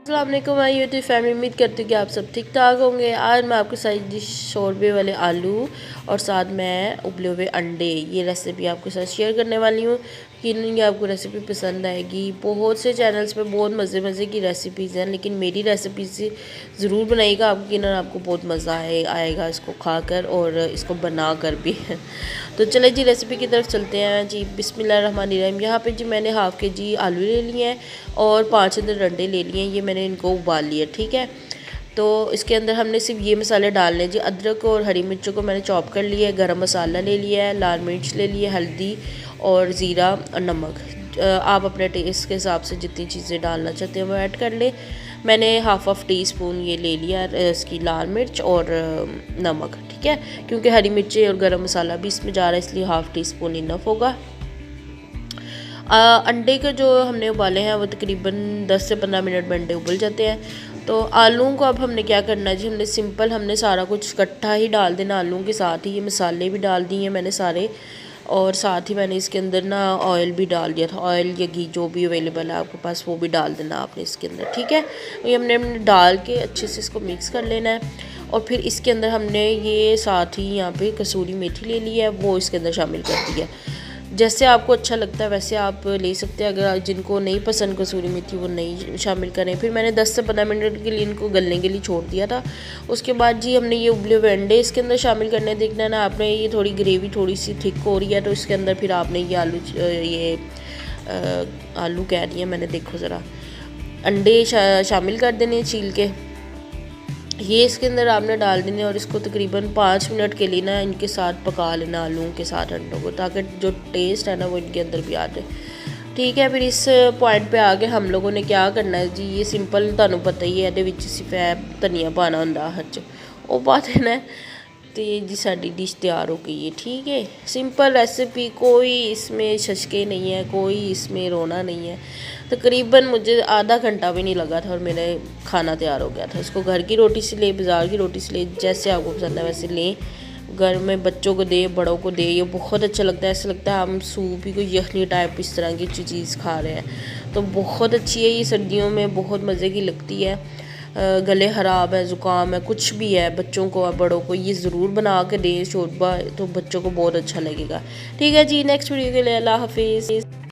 अस्सलाम वालेकुम my YouTube family. उम्मीद करती हूँ कि आप सब ठीक ठाक होंगे। आज मैं आपके साथ डिश शोरबे वाले आलू और साथ में उबले हुए अंडे, ये रेसिपी आपके साथ शेयर करने वाली हूँ। यकीनन ये आपको रेसिपी पसंद आएगी। बहुत से चैनल्स पे बहुत मज़े की रेसिपीज़ हैं, लेकिन मेरी रेसिपी से ज़रूर बनाइएगा। आप यकीनन आपको बहुत मज़ा आएगा इसको खाकर और इसको बना कर भी। तो चले जी रेसिपी की तरफ चलते हैं जी। बिस्मिल्लाहिर्रहमानिर्रहीम। यहाँ पे जी मैंने हाफ़ के जी आलू ले लिए हैं और 5 अंदर अंडे ले लिए हैं। ये मैंने इनको उबाल लिया, ठीक है। तो इसके अंदर हमने सिर्फ ये मसाले डालने जी। अदरक और हरी मिर्चों को मैंने चॉप कर लिया है, गरम मसाला ले लिया है, लाल मिर्च ले लिया, हल्दी और ज़ीरा और नमक। आप अपने टेस्ट के हिसाब से जितनी चीज़ें डालना चाहते हैं वो ऐड कर ले। मैंने हाफ टी स्पून ये ले लिया इसकी लाल मिर्च और नमक, ठीक है, क्योंकि हरी मिर्ची और गरम मसाला भी इसमें जा रहा है, इसलिए हाफ़ टी स्पून इनफ होगा। अंडे के जो हमने उबाले हैं वो तकरीबन 10 से 15 मिनट में अंडे उबल जाते हैं। तो आलूओं को अब हमने क्या करना है जी, हमने सारा कुछ इकट्ठा ही डाल देना आलूओं के साथ ही। ये मसाले भी डाल दिए मैंने सारे, और साथ ही मैंने इसके अंदर ना ऑयल भी डाल दिया था। ऑयल या घी जो भी अवेलेबल है आपके पास वो भी डाल देना आपने इसके अंदर, ठीक है। ये हमने डाल के अच्छे से इसको मिक्स कर लेना है। और फिर इसके अंदर हमने ये साथ ही यहाँ पे कसूरी मेथी ले ली है, वो इसके अंदर शामिल कर दी है। जैसे आपको अच्छा लगता है वैसे आप ले सकते हैं। अगर जिनको नहीं पसंद कसूरी मेथी वो नहीं शामिल करें। फिर मैंने 10 से 15 मिनट के लिए इनको गलने के लिए छोड़ दिया था। उसके बाद जी हमने ये उबले हुए अंडे इसके अंदर शामिल करने। देखना ना आपने, ये थोड़ी ग्रेवी थोड़ी सी थिक हो रही है तो इसके अंदर फिर आपने ये आलू कह रही है मैंने, देखो ज़रा, अंडे शामिल कर देने छील के। ये इसके अंदर आपने डाल देने और इसको तकरीबन 5 मिनट के लिए ना इनके साथ पका लेना, आलूओं के साथ अंडों को, ताकि जो टेस्ट है ना वो इनके अंदर भी आ जाए, ठीक है। फिर इस पॉइंट पे आके हम लोगों ने क्या करना है जी, ये सिंपल तुहानू पता ही है, ये सिर्फ धनिया पाना होंदा हर च, वो पा देना है। तो ये जी साड़ी डिश तैयार हो गई है, ठीक है। सिंपल रेसिपी, कोई इसमें छचके नहीं है, कोई इसमें रोना नहीं है। तकरीबन मुझे आधा घंटा भी नहीं लगा था और मेरा खाना तैयार हो गया था। इसको घर की रोटी से ले, बाज़ार की रोटी से ले, जैसे आपको पसंद है वैसे लें। घर में बच्चों को दे, बड़ों को दे, ये बहुत अच्छा लगता है। ऐसा लगता है हम सूप ही कोई यखनी टाइप इस तरह की चीज़ खा रहे हैं। तो बहुत अच्छी है ये, सर्दियों में बहुत मज़े की लगती है। गले ख़राब है, ज़ुकाम है, कुछ भी है, बच्चों को बड़ों को ये ज़रूर बना के दें शोरबा, तो बच्चों को बहुत अच्छा लगेगा, ठीक है जी। नेक्स्ट वीडियो के लिए अल्लाह हाफिज़।